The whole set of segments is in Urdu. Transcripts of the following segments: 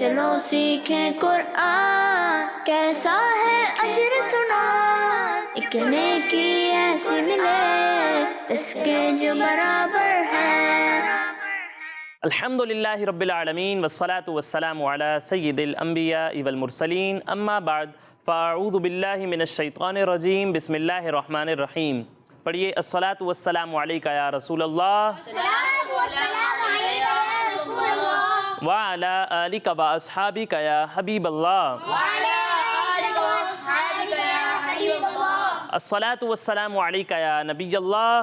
چلو سیکھیں قرآن، کیسا ہے اجر سنا، ایک نیکی ایسی ملے اس کے جو برابر ہے۔ الحمدللہ رب العالمین والصلاة والسلام علی سید الانبیاء والمرسلین، اما بعد فاعوذ باللہ من الشیطان الرجیم، بسم اللہ الرحمن الرحیم۔ پڑھیے الصلاة والسلام علیکہ یا رسول اللہ وعلی آلک و اصحابک یا حبیب اللہ۔ الصلاة والسلام علیکہ یا نبی اللہ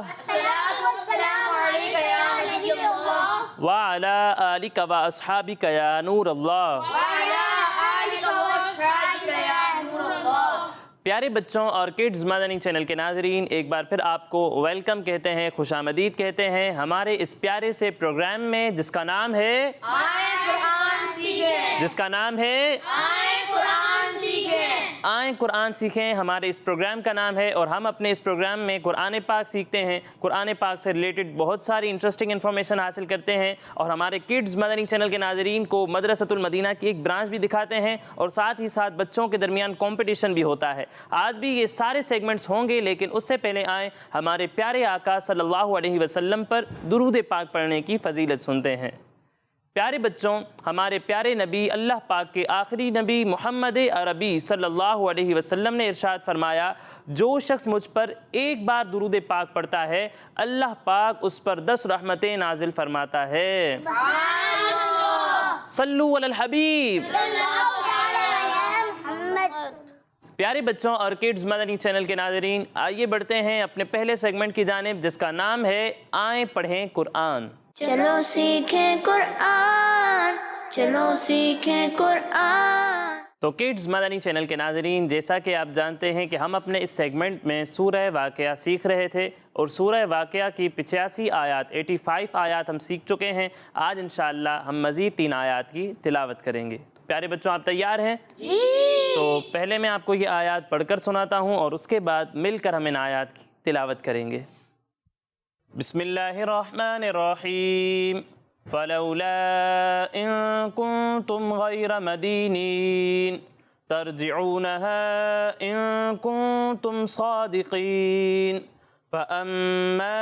وعلی آلک و اصحابک یا نور اللہ۔ پیارے بچوں اور کڈز مدنی چینل کے ناظرین، ایک بار پھر آپ کو ویلکم کہتے ہیں، خوش آمدید کہتے ہیں ہمارے اس پیارے سے پروگرام میں جس کا نام ہے آئیں قرآن سیکھیں۔ ہمارے اس پروگرام کا نام ہے اور ہم اپنے اس پروگرام میں قرآن پاک سیکھتے ہیں، قرآن پاک سے ریلیٹڈ بہت ساری انٹرسٹنگ انفارمیشن حاصل کرتے ہیں اور ہمارے کڈز مدنی چینل کے ناظرین کو مدرسۃ المدینہ کی ایک برانچ بھی دکھاتے ہیں اور ساتھ ہی ساتھ بچوں کے درمیان کمپٹیشن بھی ہوتا ہے۔ آج بھی یہ سارے سیگمنٹس ہوں گے، لیکن اس سے پہلے آئیں ہمارے پیارے آقا صلی اللہ علیہ وسلم پر درود پاک پڑھنے کی فضیلت سنتے ہیں۔ پیارے بچوں، ہمارے پیارے نبی اللہ پاک کے آخری نبی محمد عربی صلی اللہ علیہ وسلم نے ارشاد فرمایا، جو شخص مجھ پر ایک بار درود پاک پڑھتا ہے اللہ پاک اس پر 10 رحمتیں نازل فرماتا ہے۔ صلو علی الحبیب۔ پیارے بچوں اور کڈز مدنی چینل کے ناظرین، آئیے بڑھتے ہیں اپنے پہلے سیگمنٹ کی جانب جس کا نام ہے آئیں پڑھیں قرآن۔ چلو سیکھیں قرآن، چلو سیکھیں قرآن۔ تو کڈز مدنی چینل کے ناظرین، جیسا کہ آپ جانتے ہیں کہ ہم اپنے اس سیگمنٹ میں سورہ واقعہ سیکھ رہے تھے اور سورہ واقعہ کی 85 آیات 85 آیات ہم سیکھ چکے ہیں۔ آج انشاءاللہ ہم مزید 3 آیات کی تلاوت کریں گے۔ پیارے بچوں، آپ تیار ہیں؟ جی۔ تو پہلے میں آپ کو یہ آیات پڑھ کر سناتا ہوں اور اس کے بعد مل کر ہم ان آیات کی تلاوت کریں گے۔ بسم اللہ الرحمن الرحیم۔ فلولا ان کنتم غیر مدینین ترجعونها ان کنتم صادقین فاما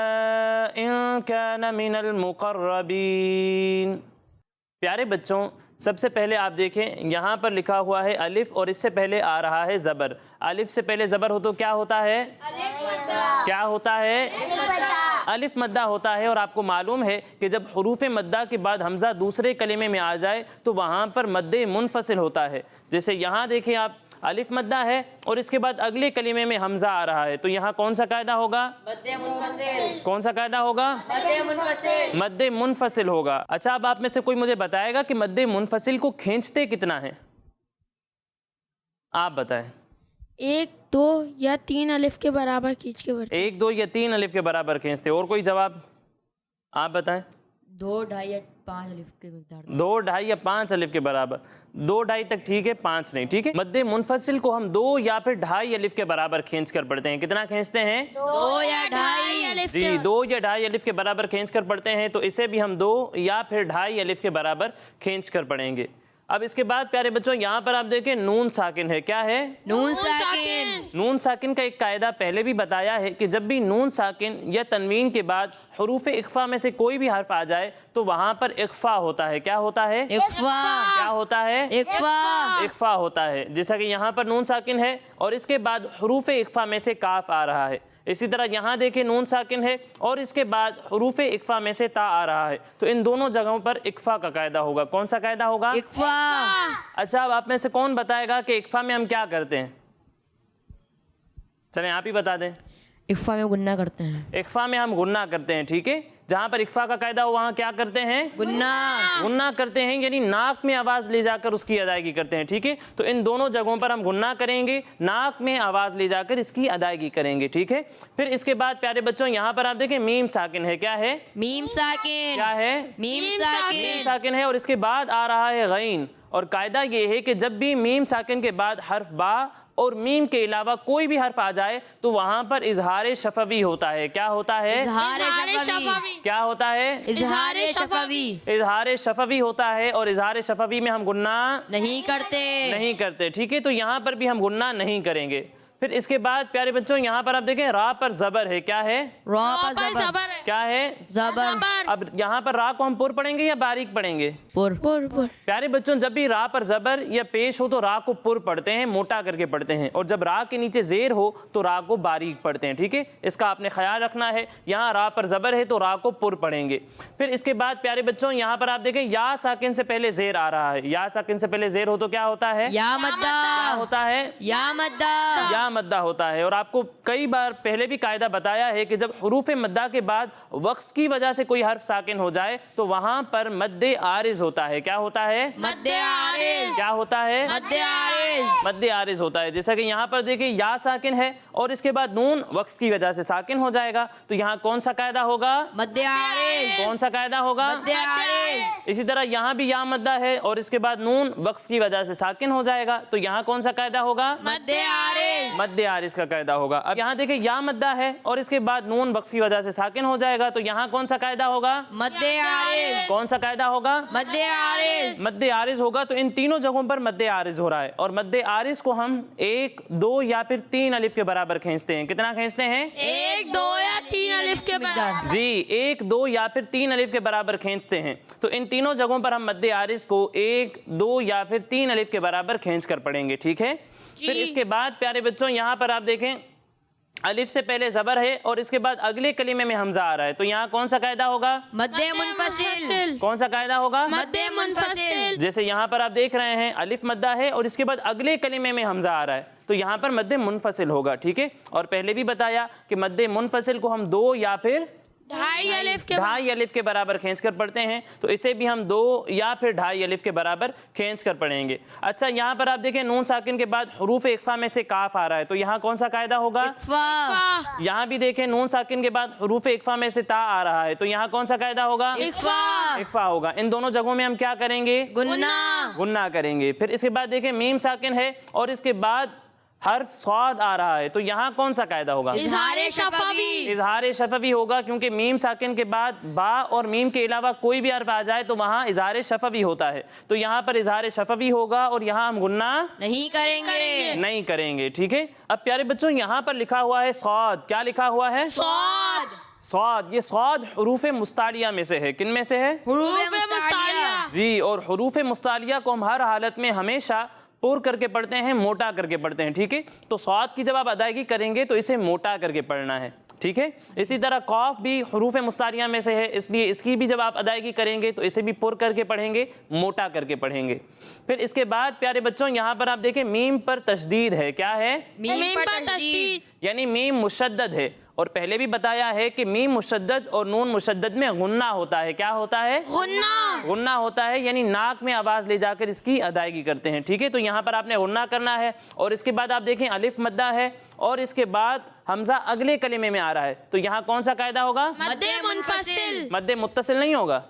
ان کان من المقربین۔ پیارے بچوں، سب سے پہلے آپ دیکھیں یہاں پر لکھا ہوا ہے الف اور اس سے پہلے آ رہا ہے زبر۔ الف سے پہلے زبر ہو تو کیا ہوتا ہے؟ کیا ہوتا ہے؟ الف مدہ ہوتا ہے۔ اور آپ کو معلوم ہے کہ جب حروف مدہ کے بعد حمزہ دوسرے کلمے میں آ جائے تو وہاں پر مد منفصل ہوتا ہے۔ جیسے یہاں دیکھیں آپ، الف مدہ ہے اور اس کے بعد اگلے کلمے میں حمزہ آ رہا ہے، تو یہاں کون سا قاعدہ ہوگا؟ مد منفصل۔ کون سا قاعدہ ہوگا؟ مد منفصل۔ مد منفصل ہوگا۔ اچھا، اب آپ میں سے کوئی مجھے بتائے گا کہ مد منفصل کو کھینچتے کتنا ہے؟ آپ بتائیں۔ 1 2 یا 3 الف کے برابر کھینچ کے بڑھتے۔ 1 2 یا 3 الف کے برابر کھینچتے۔ اور کوئی جواب؟ آپ بتائیں۔ 2 2.5 یا 5 الف کے مقدار 2 2.5 یا 5 الف کے برابر۔ 2 2.5 تک ٹھیک ہے، 5 نہیں، ٹھیک ہے۔ مد منفصل کو ہم 2 یا پھر 2.5 الف کے برابر کھینچ کر پڑھتے ہیں۔ کتنا کھینچتے ہیں؟ 2 یا 2.5 الف جی، 2 یا 2.5 الف کے برابر کھینچ کر پڑھتے ہیں، تو اسے بھی ہم 2 یا پھر 2.5 الف کے برابر کھینچ کر پڑھیں گے۔ اب اس کے بعد پیارے بچوں یہاں پر آپ دیکھیں نون ساکن ہے۔ کیا ہے؟ نون ساکن۔ نون ساکن کا ایک قاعدہ پہلے بھی بتایا ہے کہ جب بھی نون ساکن یا تنوین کے بعد حروف اخفا میں سے کوئی بھی حرف آ جائے تو وہاں پر اخفا ہوتا ہے۔ کیا ہوتا ہے؟ اخفا۔ کیا ہوتا ہے؟ اخفا۔ اخفا ہوتا ہے۔ جیسا کہ یہاں پر نون ساکن ہے اور اس کے بعد حروف اخفا میں سے کاف آ رہا ہے، اسی طرح یہاں دیکھیں نون ساکن ہے اور اس کے بعد حروف اخفا میں سے تا آ رہا ہے، تو ان دونوں جگہوں پر اخفا کا قاعدہ ہوگا۔ کون سا قاعدہ ہوگا؟ اخفا۔ اچھا، اب آپ میں سے کون بتائے گا کہ اخفا میں ہم کیا کرتے ہیں؟ چلیں آپ ہی بتا دیں۔ اخفا میں گنہ کرتے ہیں۔ اخفا میں ہم غنہ کرتے ہیں، ٹھیک ہے۔ جہاں پر اخفا کا قاعدہ ہو وہاں کیا کرتے ہیں؟ غنہ کرتے ہیں، یعنی ناک میں آواز لے جا کر اس کی ادائیگی کرتے ہیں، ٹھیک ہے۔ تو ان دونوں جگہوں پر ہم غنہ کریں گے، ناک میں آواز لے جا کر اس کی ادائیگی کریں گے، ٹھیک ہے۔ پھر اس کے بعد پیارے بچوں یہاں پر آپ دیکھیں میم ساکن ہے۔ کیا ہے؟ میم ساکن۔ کیا ہے؟ میم ساکن۔ میم ساکن ہے اور اس کے بعد آ رہا ہے غین، اور قاعدہ یہ ہے کہ جب بھی میم ساکن کے بعد حرف با اور میم کے علاوہ کوئی بھی حرف آ جائے تو وہاں پر اظہار شفوی ہوتا ہے. کیا ہوتا ہے؟ اظہار شفوی. کیا ہوتا ہے؟ اظہار شفوی. اظہار شفوی ہوتا ہے اور اظہار شفوی میں ہم غنہ نہیں کرتے. ٹھیک ہے، تو یہاں پر بھی ہم غنہ نہیں کریں گے. پھر اس کے بعد پیارے بچوں یہاں پر آپ دیکھیں را پر زبر ہے. کیا ہے؟ را پر زبر. کیا ہے؟ زبر. اب یہاں پر را کو ہم پر پڑھیں گے یا باریک پڑھیں گے؟ پر پیارے بچوں جب بھی را پر زبر یا پیش ہو تو را کو پر پڑھتے ہیں، موٹا کر کے پڑھتے ہیں، اور جب را کے نیچے زیر ہو تو را کو باریک پڑھتے ہیں. ٹھیک ہے، اس کا آپ نے خیال رکھنا ہے. یہاں را پر زبر ہے تو را کو پر پڑھیں گے. پھر اس کے بعد پیارے بچوں یہاں پر آپ دیکھیں یا ساکن سے پہلے زیر آ رہا ہے. یا ساکن سے پہلے زیر ہو تو کیا ہوتا ہے؟ یا مدہ. کیا ہوتا ہے؟ یا مدہ. یا مدہ ہوتا ہے. اور آپ کو کئی بار پہلے بھی قاعدہ بتایا ہے کہ جب حروف مدہ کے بعد وقف کی وجہ سے کوئی حرف ساکن ہو جائے تو وہاں پر مد عارض ہوتا ہے. کیا ہوتا ہے؟ مد عارض. کیا ہوتا ہے؟ مد عارض. مد عارض ہوتا ہے. جیسا کہ یہاں پر دیکھیں یا ساکن ہے اور اس کے بعد نون وقف کی وجہ سے ساکن ہو جائے گا تو یہاں کون سا قاعدہ ہوگا؟ مد عارض. کون سا قاعدہ ہوگا؟ مد عارض. اسی طرح یہاں بھی یا مدہ ہے اور اس کے بعد نون وقف کی وجہ سے ساکن ہو جائے گا تو یہاں کون سا قاعدہ ہوگا؟ مد عارض. مد عارض کا قاعدہ ہوگا. اب یہاں دیکھیں یا مدہ ہے اور اس کے بعد نون وقف کی وجہ سے ساکن ہو جائے گا تو یہاں کون سا قاعدہ ہوگا؟ مد عارض. کون سا قاعدہ ہوگا؟ مد عارض. مد عارض ہوگا. تو ان تینوں جگہوں پر مد عارض ہو رہا ہے اور مد عارض کو ہم 1 2 یا پھر 3 الف کے برابر کھینچتے ہیں. کتنا کھینچتے ہیں؟ 1 2 یا 3 الف کے برابر. جی 1 2 یا پھر 3 الف کے برابر کھینچتے ہیں. تو ان تینوں جگہوں پر ہم مد عارض کو 1 2 یا پھر 3 الف کے برابر کھینچ کر پڑھیں گے. ٹھیک ہے، پھر اس کے بعد پیارے بچوں یہاں پر آپ دیکھیں الف سے پہلے زبر ہے اور اس کے بعد اگلے کلمے میں حمزہ آ رہا ہے تو یہاں کون سا قاعدہ ہوگا؟ مد منفصل. کون سا قاعدہ ہوگا؟ مد منفصل. جیسے یہاں پر آپ دیکھ رہے ہیں الف مدہ ہے اور اس کے بعد اگلے کلمے میں حمزہ آ رہا ہے تو یہاں پر مد منفصل ہوگا. ٹھیک ہے، اور پہلے بھی بتایا کہ مد منفصل کو ہم 2 یا پھر 2.5 الف کے برابر کھینچ کر پڑھتے ہیں تو اسے بھی ہم 2 یا پھر 2.5 الف کے برابر کھینچ کر پڑھیں گے. اچھا یہاں پر آپ دیکھیں نون ساکن کے بعد حروف اقفا میں سے کاف آ رہا ہے تو یہاں کون سا قاعدہ ہوگا؟ اقفا. یہاں بھی دیکھیں نون ساکن کے بعد حروف اقفا میں سے تا آ رہا ہے تو یہاں کون سا قاعدہ ہوگا؟ اقفا. اقفا ہوگا. ان دونوں جگہوں میں ہم کیا کریں گے؟ غنہ کریں گے. پھر اس کے بعد دیکھیں میم ساکن ہے اور اس کے بعد حرف صاد آ رہا ہے تو یہاں کون سا قاعدہ ہوگا؟ اظہار شفوی. اظہار شفوی ہوگا کیونکہ میم ساکن کے بعد با اور میم کے علاوہ کوئی بھی حرف آ جائے تو وہاں اظہار شفوی ہوتا ہے تو یہاں پر اظہار شفوی ہوگا اور یہاں ہم غنہ نہیں کریں گے. ٹھیک ہے، اب پیارے بچوں یہاں پر لکھا ہوا ہے صاد. کیا لکھا ہوا ہے؟ صاد. یہ صاد حروف مستعلیہ میں سے ہے. کن میں سے ہے؟ حروف مستعلیہ. جی، اور حروف مستعلیہ کو ہم ہر حالت میں ہمیشہ پور کر کے پڑھتے ہیں، موٹا کر کے پڑھتے ہیں. ٹھیک ہے، تو صاد کی جب آپ ادائیگی کریں گے تو اسے موٹا کر کے پڑھنا ہے. ٹھیک ہے، اسی طرح قاف بھی حروف مستعلیہ میں سے ہے اس لیے اس کی بھی جب آپ ادائیگی کریں گے تو اسے بھی پر کر کے پڑھیں گے، موٹا کر کے پڑھیں گے. پھر اس کے بعد پیارے بچوں یہاں پر آپ دیکھیں میم پر تشدید ہے. کیا ہے؟ میم پر تشدید. یعنی میم مشدد ہے اور پہلے بھی بتایا ہے کہ میم مشدد اور نون مشدد میں غنہ ہوتا ہے. کیا ہوتا ہے؟ غنہ ہوتا ہے، یعنی ناک میں آواز لے جا کر اس کی ادائیگی کرتے ہیں. ٹھیک ہے، تو یہاں پر آپ نے غنہ کرنا ہے اور اس کے بعد آپ دیکھیں الف مدہ ہے اور اس کے بعد حمزہ اگلے کلمے میں آ رہا ہے تو یہاں کون سا قاعدہ ہوگا؟ مد منفصل. مد متصل نہیں ہوگا،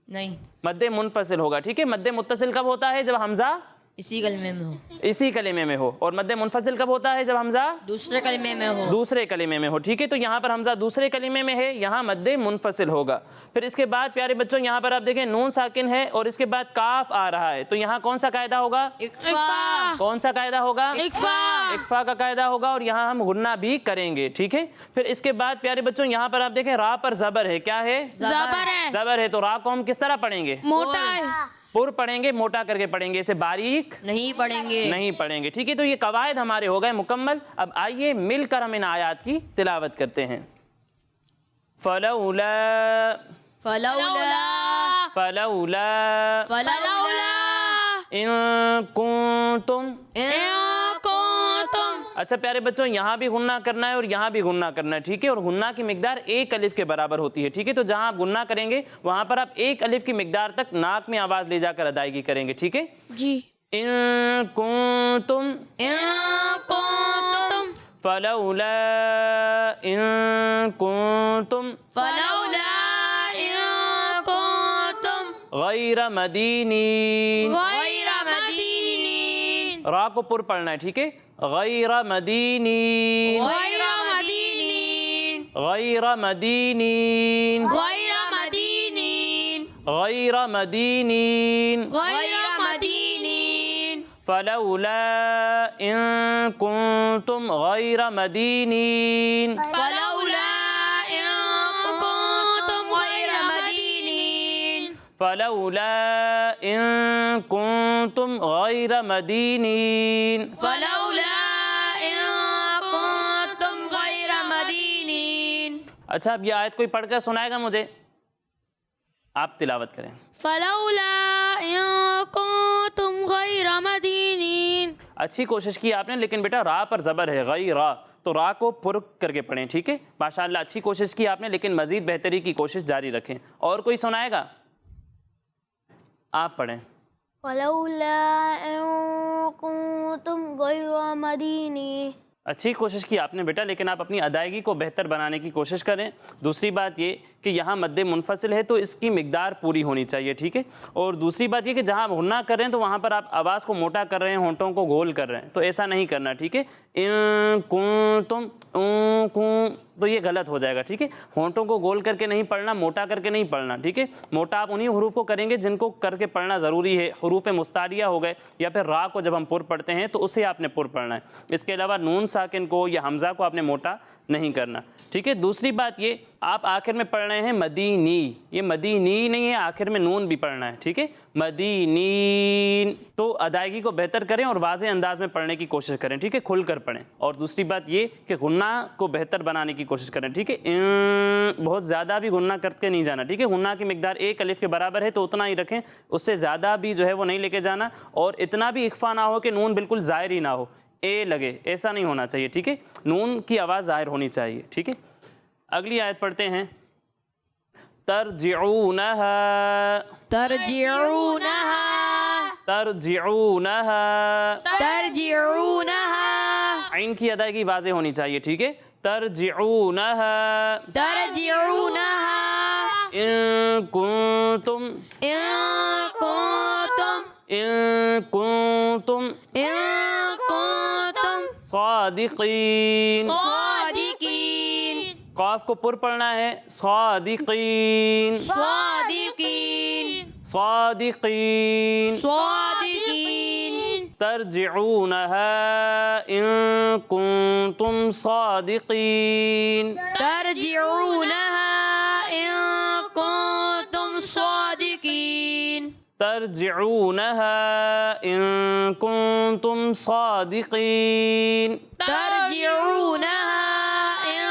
نہیں، مد منفصل ہوگا. ٹھیک ہے، مد متصل کب ہوتا ہے؟ جب حمزہ اسی کلمے میں ہو. اسی کلمے میں ہو. اور مد منفصل کب ہوتا ہے؟ جب حمزہ دوسرے کلمے میں ہو. دوسرے کلمے میں ہو. ٹھیک ہے، تو یہاں پر حمزہ دوسرے کلمے میں ہے، یہاں مد منفصل ہوگا. پھر اس کے بعد پیارے بچوں یہاں پر آپ دیکھیں نون ساکن ہے اور اس کے بعد کاف آ رہا ہے تو یہاں کون سا قاعدہ ہوگا؟ اقفا. کون سا قاعدہ ہوگا؟ اقفا. اقفا کا قاعدہ ہوگا اور یہاں ہم غنہ بھی کریں گے. ٹھیک ہے، پھر اس کے بعد پیارے بچوں یہاں پر آپ دیکھیں را پر زبر ہے. کیا ہے؟ زبر ہے. تو را کو ہم کس طرح پڑھیں گے؟ موٹا ہے. پر پڑھیں گے، موٹا کر کے پڑھیں گے، اسے باریک نہیں پڑھیں گے. ٹھیک ہے، تو یہ قواعد ہمارے ہو گئے مکمل. اب آئیے مل کر ہم ان آیات کی تلاوت کرتے ہیں. فلولا ان کنتم. اچھا پیارے بچوں یہاں بھی غنہ کرنا ہے اور یہاں بھی غنہ کرنا ہے. ٹھیک ہے، اور غنہ کی مقدار 1 الف کے برابر ہوتی ہے. ٹھیک ہے، تو جہاں آپ غنہ کریں گے وہاں پر آپ 1 الف کی مقدار تک ناک میں آواز لے جا کر ادائیگی کریں گے. ٹھیک ہے جی. ان کنتم فلولا ان کنتم غیر مدینین را کو پر پڑھنا ہے، ٹھیک ہے؟ غیر مدینین، غیر مدینین، غیر مدینین، غیر مدینین، غیر مدینین، غیر مدینین، فلولا ان کنتم غیر مدینین، فلولا إن كنتم غير مدينين، فلولا ان کنتم غیر مدینین۔ فلولا إن كنتم غير مدينين۔ اچھا اب یہ آیت کوئی پڑھ کر سنائے گا مجھے؟ آپ تلاوت کریں۔ فلولا إن كنتم غير مدينين۔ اچھی کوشش کی آپ نے، لیکن بیٹا را پر زبر ہے، غیرہ، تو را کو پر کر کے پڑھیں، ٹھیک ہے؟ ماشاءاللہ اچھی کوشش کی آپ نے، لیکن مزید بہتری کی کوشش جاری رکھیں۔ اور کوئی سنائے گا؟ آپ پڑھیں۔ فلولا إن كنتم غير مدينين۔ اچھی کوشش کی آپ نے بیٹا، لیکن آپ اپنی ادائیگی کو بہتر بنانے کی کوشش کریں۔ دوسری بات یہ کہ یہاں مد منفصل ہے تو اس کی مقدار پوری ہونی چاہیے، ٹھیک ہے؟ اور دوسری بات یہ کہ جہاں آپ غنہ کر رہے ہیں تو وہاں پر آپ آواز کو موٹا کر رہے ہیں، ہونٹوں کو گول کر رہے ہیں، تو ایسا نہیں کرنا، ٹھیک ہے؟ ان کنتم تو یہ غلط ہو جائے گا، ٹھیک ہے؟ ہونٹوں کو گول کر کے نہیں پڑھنا، موٹا کر کے نہیں پڑھنا، ٹھیک ہے؟ موٹا آپ انہی حروف کو کریں گے جن کو کر کے پڑھنا ضروری ہے، حروف مستعلیہ ہو گئے، یا پھر را کو جب ہم پر پڑھتے ہیں تو اسے آپ نے پر پڑھنا ہے۔ اس کے علاوہ نون ساکن کو یا حمزہ کو آپ نے موٹا نہیں کرنا، ٹھیک ہے؟ دوسری بات یہ، آپ آخر میں پڑھ رہے ہیں مدینی، یہ مدینی نہیں ہے، آخر میں نون بھی پڑھنا ہے، ٹھیک ہے؟ مدینین۔ تو ادائیگی کو بہتر کریں اور واضح انداز میں پڑھنے کی کوشش کریں، ٹھیک ہے؟ کھل کر پڑھیں۔ اور دوسری بات یہ کہ غنہ کو بہتر بنانے کی کوشش کریں، ٹھیک ہے؟ بہت زیادہ بھی غنہ کر کے نہیں جانا، ٹھیک ہے؟ غنہ کی مقدار ایک الف کے برابر ہے تو اتنا ہی رکھیں، اس سے زیادہ بھی جو ہے وہ نہیں لے کے جانا، اور اتنا بھی اخفا نہ ہو کہ نون بالکل ظاہر ہی نہ ہو، اے لگے، ایسا نہیں ہونا چاہیے، ٹھیک ہے؟ نون کی آواز ظاہر ہونی چاہیے، ٹھیک ہے؟ اگلی آیت پڑھتے ہیں۔ ترجعونہا، ترجعونها، ترجعونہا، ترجعونها، عین کی ادائیگی واضح ہونی چاہیے، ٹھیک ہے؟ ترجعونہا ترجعونها، ان کنتم، إن كنتم، ان کنتم إن كنتم صادقین۔ صادقين، قاف کو پر پڑھنا ہے، صادقین، صادقين، صادقین۔ صادقين، ترجعونہا ان کنتم صادقین۔ ترجعونها إن كنتم صادقين، ترجعونہا ان کنتم صادقین۔ ترجعونها إن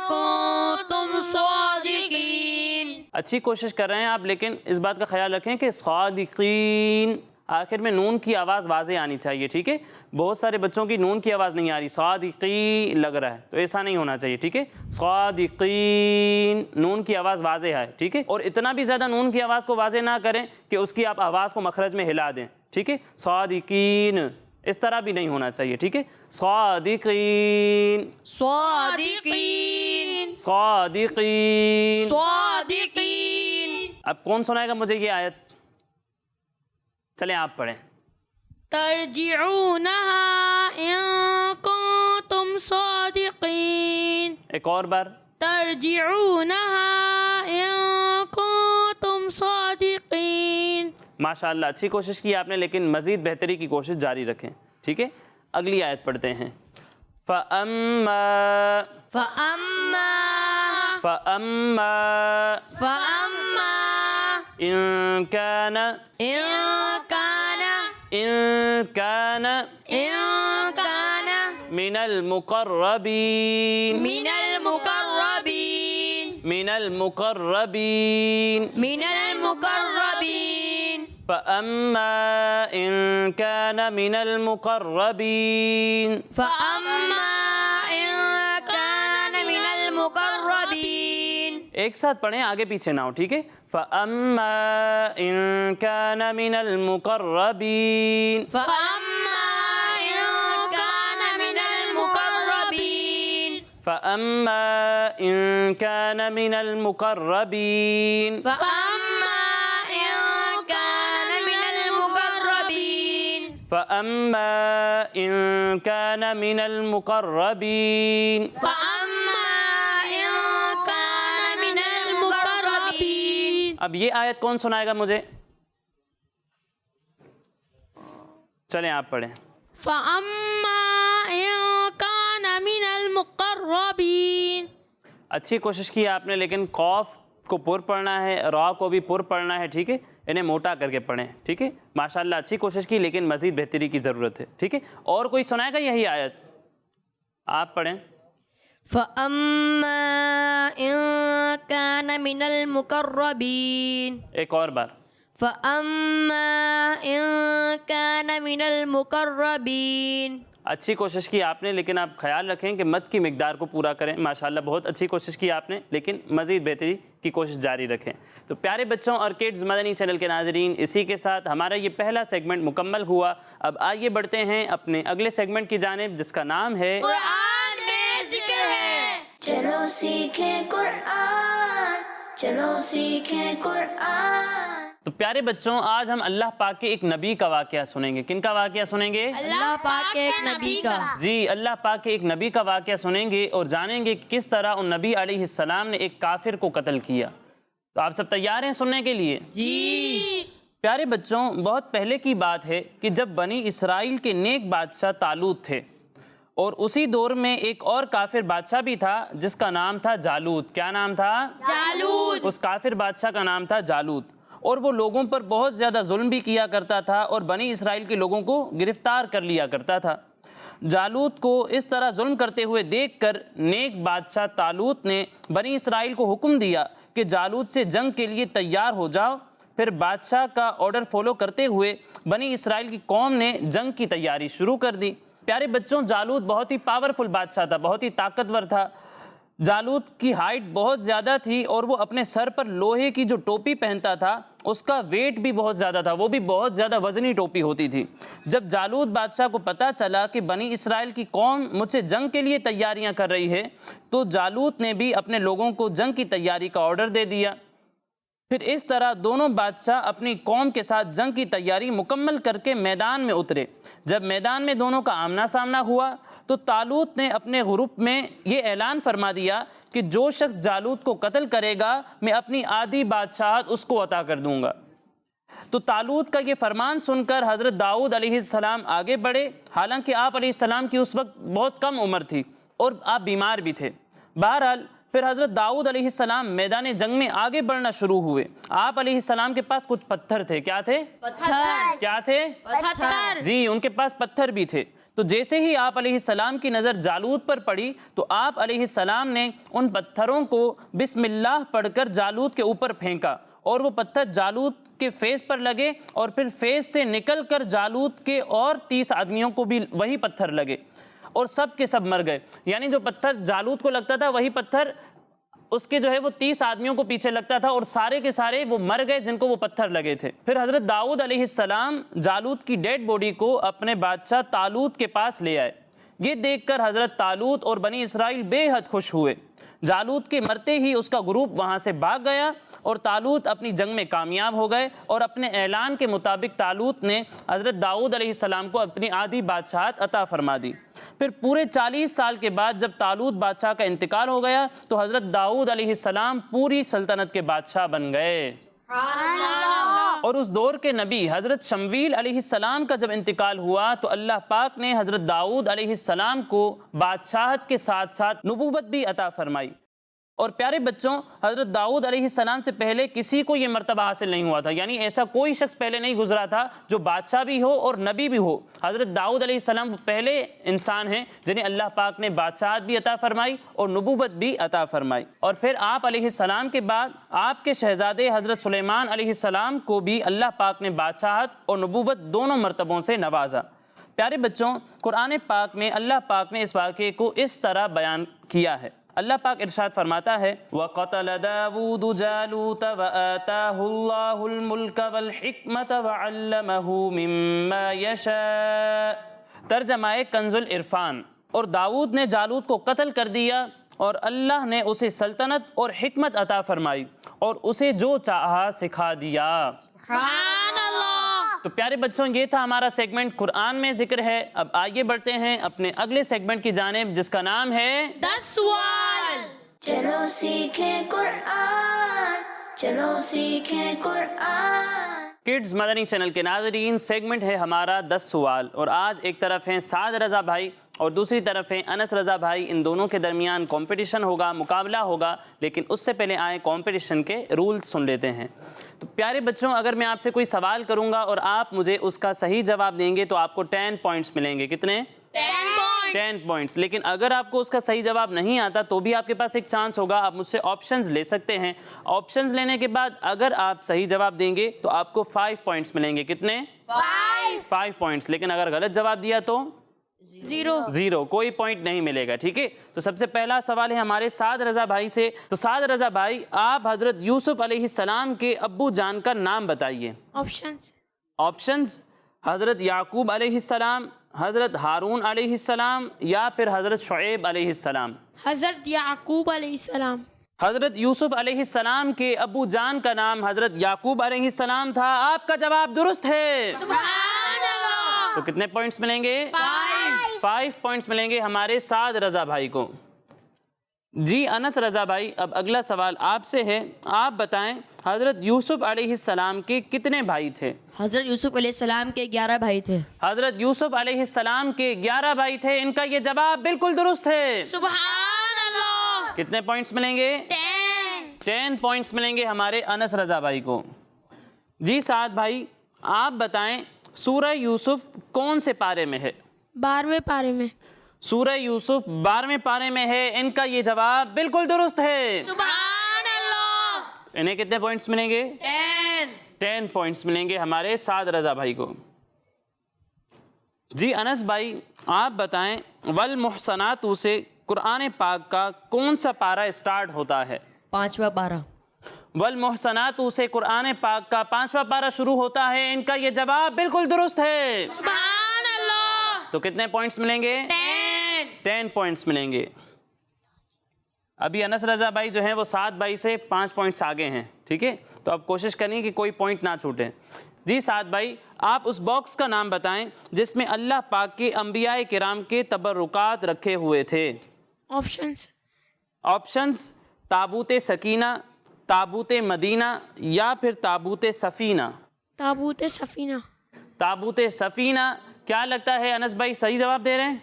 كنتم صادقين۔ اچھی کوشش کر رہے ہیں آپ، لیکن اس بات کا خیال رکھیں کہ صادقین آخر میں نون کی آواز واضح آنی چاہیے، ٹھیک ہے؟ بہت سارے بچوں کی نون کی آواز نہیں آ رہی، صادقی لگ رہا ہے، تو ایسا نہیں ہونا چاہیے، ٹھیک ہے؟ صادقین، نون کی آواز واضح ہے، ٹھیک ہے؟ اور اتنا بھی زیادہ نون کی آواز کو واضح نہ کریں کہ اس کی آپ آواز کو مخرج میں ہلا دیں، ٹھیک ہے؟ صادقین، اس طرح بھی نہیں ہونا چاہیے، ٹھیک ہے؟ صادقین، صادقين، صادقین۔ صادقين، اب کون سنائے گا مجھے یہ آیت؟ چلیں آپ پڑھیں۔ ترجعونها إن كنتم صادقين۔ ایک اور بار۔ ترجعونها إن كنتم صادقين۔ ماشاءاللہ اچھی کوشش کی آپ نے، لیکن مزید بہتری کی کوشش جاری رکھیں، ٹھیک ہے؟ اگلی آیت پڑھتے ہیں۔ فَأَمَّا فأما فَأَمَّا فأما إِن كَانَ إن كان إِن كَانَ إن كان من المقربين من المقربين من المقربين من المقربين فأما إن كان من المقربين فأما إن كان من المقربين ایک ساتھ پڑھیں، آگے پیچھے نہ ہو، ٹھیک ہے؟ فأما إن كان من المقربين فأما إن كان من المقربين فأما إن كان من المقربين فأما إن كان من المقربين فَأَمَّا إِن كَانَ مِنَ الْمُقَرَّبِينَ فَأَمَّا إِن كَانَ مِنَ الْمُقَرَّبِينَ. اب یہ آیت کون سنائے گا مجھے؟ چلیں آپ پڑھیں. فَأَمَّا إِن كَانَ مِنَ الْمُقَرَّبِينَ. اچھی کوشش کی آپ نے، لیکن قوف کو پر پڑھنا ہے، را کو بھی پر پڑھنا ہے، ٹھیک ہے؟ انہیں موٹا کر کے پڑھیں، ٹھیک ہے؟ ماشاءاللہ اچھی کوشش کی، لیکن مزید بہتری کی ضرورت ہے، ٹھیک ہے؟ اور کوئی سنائے گا یہی آیت؟ آپ پڑھیں. فَأَمَّا إِن كَانَ مِنَ الْمُقَرَّبِينَ. ایک اور بار. فَأَمَّا إِن كَانَ مِنَ الْمُقَرَّبِينَ. اچھی کوشش کی آپ نے، لیکن آپ خیال رکھیں کہ مد کی مقدار کو پورا کریں. ماشاءاللہ بہت اچھی کوشش کی آپ نے، لیکن مزید بہتری کی کوشش جاری رکھیں. تو پیارے بچوں اور کڈز مدنی چینل کے ناظرین، اسی کے ساتھ ہمارا یہ پہلا سیگمنٹ مکمل ہوا. اب آئیے بڑھتے ہیں اپنے اگلے سیگمنٹ کی جانب، جس کا نام ہے قرآن میں ذکر ہے. چلو سیکھیں قرآن، چلو سیکھیں قرآن. تو پیارے بچوں، آج ہم اللہ پاک کے ایک نبی کا واقعہ سنیں گے. کن کا واقعہ سنیں گے؟ اللہ پاک کے ایک نبی کا. جی، اللہ پاک کے ایک نبی کا واقعہ سنیں گے اور جانیں گے کہ کس طرح ان نبی علیہ السلام نے ایک کافر کو قتل کیا. تو آپ سب تیار ہیں سننے کے لیے؟ جی. پیارے بچوں، بہت پہلے کی بات ہے کہ جب بنی اسرائیل کے نیک بادشاہ طالوت تھے، اور اسی دور میں ایک اور کافر بادشاہ بھی تھا جس کا نام تھا جالوت. کیا نام تھا؟ جالوت. اس کافر بادشاہ کا نام تھا جالوت. اور وہ لوگوں پر بہت زیادہ ظلم بھی کیا کرتا تھا اور بنی اسرائیل کے لوگوں کو گرفتار کر لیا کرتا تھا. جالوت کو اس طرح ظلم کرتے ہوئے دیکھ کر نیک بادشاہ طالوت نے بنی اسرائیل کو حکم دیا کہ جالوت سے جنگ کے لیے تیار ہو جاؤ. پھر بادشاہ کا آرڈر فالو کرتے ہوئے بنی اسرائیل کی قوم نے جنگ کی تیاری شروع کر دی. پیارے بچوں، جالوت بہت ہی پاورفل بادشاہ تھا، بہت ہی طاقتور تھا. جالوت کی ہائٹ بہت زیادہ تھی اور وہ اپنے سر پر لوہے کی جو ٹوپی پہنتا تھا اس کا ویٹ بھی بہت زیادہ تھا، وہ بھی بہت زیادہ وزنی ٹوپی ہوتی تھی. جب جالوت بادشاہ کو پتہ چلا کہ بنی اسرائیل کی قوم مجھ سے جنگ کے لیے تیاریاں کر رہی ہے، تو جالوت نے بھی اپنے لوگوں کو جنگ کی تیاری کا آرڈر دے دیا. پھر اس طرح دونوں بادشاہ اپنی قوم کے ساتھ جنگ کی تیاری مکمل کر کے میدان میں اترے. جب میدان میں دونوں کا آمنا سامنا ہوا تو طالوت نے اپنے گروپ میں یہ اعلان فرما دیا کہ جو شخص جالوت کو قتل کرے گا میں اپنی آدھی بادشاہت اس کو عطا کر دوں گا. تو طالوت کا یہ فرمان سن کر حضرت داؤد علیہ السلام آگے بڑھے. حالانکہ آپ علیہ السلام کی اس وقت بہت کم عمر تھی اور آپ بیمار بھی تھے. بہرحال پھر حضرت داؤد علیہ السلام میدان جنگ میں آگے بڑھنا شروع ہوئے. آپ علیہ السلام کے پاس کچھ پتھر تھے. کیا تھے؟ پتھر. کیا تھے؟ پتھر. جی، ان کے پاس پتھر بھی تھے. تو جیسے ہی آپ علیہ السلام کی نظر جالوت پر پڑی تو آپ علیہ السلام نے ان پتھروں کو بسم اللہ پڑھ کر جالوت کے اوپر پھینکا اور وہ پتھر جالوت کے فیس پر لگے اور پھر فیس سے نکل کر جالوت کے اور 30 آدمیوں کو بھی وہی پتھر لگے اور سب کے سب مر گئے. یعنی جو پتھر جالوت کو لگتا تھا وہی پتھر اس کے جو ہے وہ 30 آدمیوں کو پیچھے لگتا تھا اور سارے کے سارے وہ مر گئے جن کو وہ پتھر لگے تھے. پھر حضرت داؤد علیہ السلام جالوت کی ڈیڈ باڈی کو اپنے بادشاہ طالوت کے پاس لے آئے. یہ دیکھ کر حضرت طالوت اور بنی اسرائیل بے حد خوش ہوئے. جالوت کے مرتے ہی اس کا گروپ وہاں سے بھاگ گیا اور طالوت اپنی جنگ میں کامیاب ہو گئے اور اپنے اعلان کے مطابق طالوت نے حضرت داؤد علیہ السلام کو اپنی آدھی بادشاہت عطا فرما دی. پھر پورے 40 سال کے بعد جب طالوت بادشاہ کا انتقال ہو گیا تو حضرت داؤد علیہ السلام پوری سلطنت کے بادشاہ بن گئے. اور اس دور کے نبی حضرت شمویل علیہ السلام کا جب انتقال ہوا تو اللہ پاک نے حضرت داؤد علیہ السلام کو بادشاہت کے ساتھ ساتھ نبوت بھی عطا فرمائی. اور پیارے بچوں، حضرت داؤد علیہ السلام سے پہلے کسی کو یہ مرتبہ حاصل نہیں ہوا تھا. یعنی ایسا کوئی شخص پہلے نہیں گزرا تھا جو بادشاہ بھی ہو اور نبی بھی ہو. حضرت داؤد علیہ السلام پہلے انسان ہیں جنہیں اللہ پاک نے بادشاہت بھی عطا فرمائی اور نبوت بھی عطا فرمائی. اور پھر آپ علیہ السلام کے بعد آپ کے شہزادے حضرت سلیمان علیہ السلام کو بھی اللہ پاک نے بادشاہت اور نبوت دونوں مرتبوں سے نوازا. پیارے بچوں، قرآن پاک میں اللہ پاک نے اس واقعے کو اس طرح بیان کیا ہے. اللہ پاک ارشاد فرماتا ہے وَقَتَلَ دَاوُودُ جَالُوتَ وَآتَاهُ اللَّهُ الْمُلْكَ وَالْحِكْمَةَ وَعَلَّمَهُ مِمَّا يَشَاءُ. ترجمہ کنز العرفان. اور داؤد نے جالوت کو قتل کر دیا اور اللہ نے اسے سلطنت اور حکمت عطا فرمائی اور اسے جو چاہا سکھا دیا. سبحان اللہ. تو پیارے بچوں یہ تھا ہمارا سیگمنٹ قرآن میں ذکر ہے. اب آگے بڑھتے ہیں اپنے اگلے سیگمنٹ کی جانب جس کا نام ہے 10 سوال. چلو سیکھیں قرآن چلو سیکھیں قرآن. کڈز مدنی چینل کے ناظرین، سیگمنٹ ہے ہمارا 10 سوال، اور آج ایک طرف ہیں سعد رضا بھائی اور دوسری طرف ہیں انس رضا بھائی. ان دونوں کے درمیان کمپٹیشن ہوگا، مقابلہ ہوگا، لیکن اس سے پہلے آئیں کمپٹیشن کے رولز سن لیتے ہیں. تو پیارے بچوں اگر میں آپ سے کوئی سوال کروں گا اور آپ مجھے اس کا صحیح جواب دیں گے تو آپ کو 10 پوائنٹس ملیں گے. کتنے؟ 10 پوائنٹس. لیکن اگر آپ کو اس کا صحیح جواب نہیں آتا تو بھی آپ کے پاس ایک چانس ہوگا، آپ مجھ سے آپشنز لے سکتے ہیں. آپشنز لینے کے بعد اگر آپ صحیح جواب دیں گے تو آپ کو 5 پوائنٹس ملیں گے. کتنے؟ 5 پوائنٹس. لیکن اگر غلط جواب دیا تو 0، کوئی پوائنٹ نہیں ملے گا. ٹھیک ہے، تو سب سے پہلا سوال ہے ہمارے سعد رضا بھائی سے. تو سعد رضا بھائی آپ حضرت یوسف علیہ السلام کے ابو جان کا نام بتائیے. آپشنز: حضرت یعقوب علیہ السلام، حضرت ہارون علیہ السلام، یا پھر حضرت شعیب علیہ السلام. حضرت یعقوب علیہ السلام. حضرت یوسف علیہ السلام کے ابو جان کا نام حضرت یعقوب علیہ السلام تھا. آپ کا جواب درست ہے. سبحان اللہ. تو کتنے پوائنٹس ملیں گے؟ 5 پوائنٹس ملیں گے ہمارے سعد رضا بھائی کو. جی انس رضا بھائی اب اگلا سوال آپ سے ہے. آپ بتائیں حضرت یوسف علیہ السلام کے کتنے بھائی تھے؟ حضرت یوسف علیہ السلام کے 11 بھائی تھے. حضرت یوسف علیہ السلام کے 11 بھائی تھے. ان کا یہ جواب بالکل درست ہے. سبحان اللہ. کتنے پوائنٹس ملیں گے؟ 10 پوائنٹس ملیں گے ہمارے انس رضا بھائی کو. جی سعد بھائی آپ بتائیں سورہ یوسف کون سے پارے میں ہے؟ 12ویں پارے میں. سورہ یوسف 12ویں پارے میں ہے. ان کا یہ جواب بالکل درست ہے. سبحان اللہ. انہیں کتنے پوائنٹس ملیں گے؟ 10 پوائنٹس ملیں گے ہمارے سعد رضا بھائی کو. جی انس بھائی آپ بتائیں والمحصنات سے قرآن پاک کا کون سا پارہ اسٹارٹ ہوتا ہے؟ 5واں پارہ. والمحصنات سے قرآن پاک کا 5واں پارہ شروع ہوتا ہے. ان کا یہ جواب بالکل درست ہے. سبحان اللہ. تو کتنے پوائنٹس ملیں گے؟ 10 پوائنٹس ملیں گے. ابھی انس رضا بھائی جو ہیں وہ سعد بھائی سے 5 پوائنٹس آگے ہیں. ٹھیک ہے، تو اب کوشش کریں کہ کوئی پوائنٹ نہ چھوٹے. جی سعد بھائی آپ اس باکس کا نام بتائیں جس میں اللہ پاک کے انبیاء کرام کے تبرکات رکھے ہوئے تھے. آپشنز: تابوت سکینہ، تابوت مدینہ، یا پھر تابوت سفینہ. تابوت سفینہ. تابوت سفینہ. کیا لگتا ہے انس بھائی صحیح جواب دے رہے ہیں؟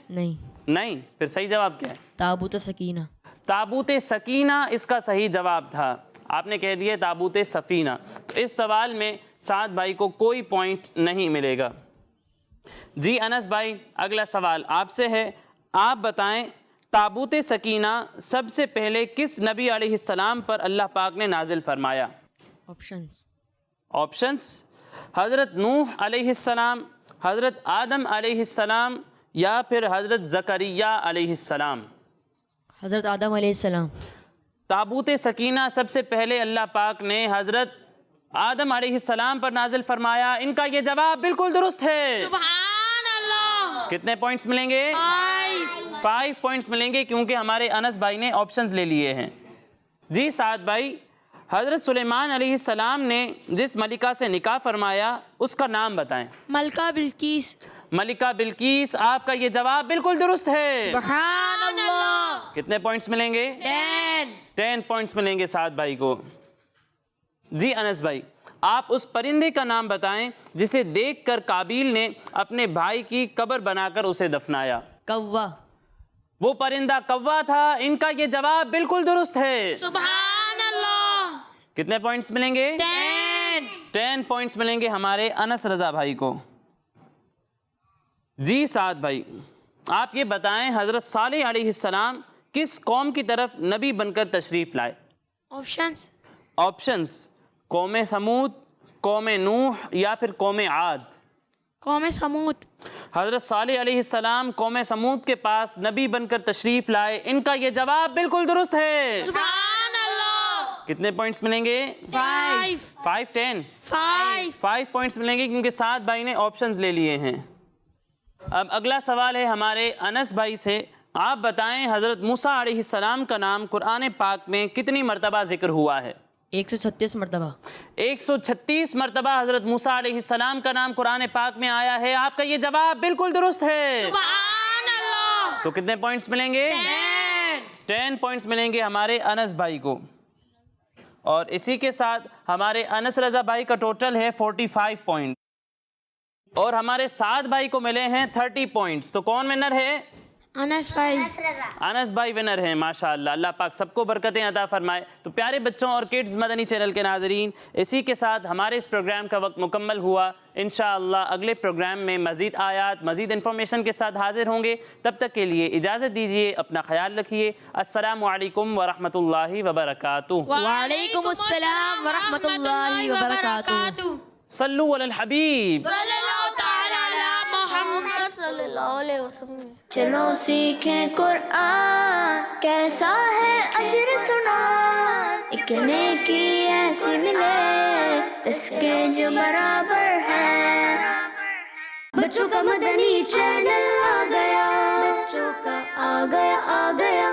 نہیں. پھر صحیح جواب کیا ہے؟ تابوت سکینہ. تابوت سکینہ اس کا صحیح جواب تھا. آپ نے کہہ دیا تابوت سفینہ. تو اس سوال میں سعد بھائی کو کوئی پوائنٹ نہیں ملے گا. جی انس بھائی اگلا سوال آپ سے ہے. آپ بتائیں تابوت سکینہ سب سے پہلے کس نبی علیہ السلام پر اللہ پاک نے نازل فرمایا؟ آپشنز: حضرت نوح علیہ السلام، حضرت آدم علیہ السلام، یا پھر حضرت زکریا علیہ السلام. حضرت آدم علیہ السلام. تابوت سکینہ سب سے پہلے اللہ پاک نے حضرت آدم علیہ السلام پر نازل فرمایا. ان کا یہ جواب بالکل درست ہے. سبحان اللہ. کتنے پوائنٹس ملیں گے؟ 5 پوائنٹس ملیں گے کیونکہ ہمارے انس بھائی نے آپشنز لے لیے ہیں. جی سعد بھائی حضرت سلیمان علیہ السلام نے جس ملکہ سے نکاح فرمایا اس کا نام بتائیں. ملکہ بلقیس. ملکہ بلقیس. آپ کا یہ جواب بالکل درست ہے. سبحان اللہ. کتنے پوائنٹس ملیں گے؟ 10 پوائنٹس ملیں گے سعد بھائی کو. جی انس بھائی آپ اس پرندے کا نام بتائیں جسے دیکھ کر قابیل نے اپنے بھائی کی قبر بنا کر اسے دفنایا. کوا. وہ پرندہ کوا تھا. ان کا یہ جواب بالکل درست ہے. سبحان اللہ. کتنے پوائنٹس ملیں گے؟ 10 پوائنٹس ملیں گے ہمارے انس رضا بھائی کو. جی سعد بھائی آپ یہ بتائیں حضرت صالح علیہ السلام کس قوم کی طرف نبی بن کر تشریف لائے؟ آپشنز: قوم ثمود، قوم نوح، یا پھر قوم عاد. قوم سمود. حضرت صالح علیہ السلام قوم سمود کے پاس نبی بن کر تشریف لائے. ان کا یہ جواب بالکل درست ہے. سبحان اللہ. کتنے پوائنٹس ملیں گے؟ 5 پوائنٹس ملیں گے کیونکہ سعد بھائی نے آپشنز لے لیے ہیں. اب اگلا سوال ہے ہمارے انس بھائی سے. آپ بتائیں حضرت موسیٰ علیہ السلام کا نام قرآن پاک میں کتنی مرتبہ ذکر ہوا ہے؟ 136 مرتبہ 136 مرتبہ حضرت موسیٰ علیہ السلام کا نام قرآن پاک میں آیا ہے. آپ کا یہ جواب بالکل درست ہے. سبحان اللہ. تو کتنے پوائنٹس ملیں گے؟ 10 پوائنٹس ملیں گے ہمارے انس بھائی کو. اور اسی کے ساتھ ہمارے انس رضا بھائی کا ٹوٹل ہے 45 پوائنٹ. اور ہمارے سعد بھائی کو ملے ہیں 30 پوائنٹس. تو کون ونر ہے؟ انس بھائی. انس بھائی ونر ہیں. ماشاءاللہ، اللہ پاک سب کو برکتیں عطا فرمائے. تو پیارے بچوں اور کڈز مدنی چینل کے ناظرین، اسی کے ساتھ ہمارے اس پروگرام کا وقت مکمل ہوا. انشاءاللہ اگلے پروگرام میں مزید آیات، مزید انفارمیشن کے ساتھ حاضر ہوں گے. تب تک کے لیے اجازت دیجیے. اپنا خیال رکھیے. السلام علیکم ورحمۃ اللہ وبرکاتہ. وعلیکم السلام ورحمۃ اللہ وبرکاتہ. صلو علی الحبیب. صلی اللہ تعالی علی محمد. صلی اللہ علیہ وسلم. چلو سیکھیں قرآن کیسا ہے اجر سنا ایک نیکی ایسی ملے اس کے جو برابر ہے. بچوں کا مدنی چینل آ گیا، بچوں کا آ گیا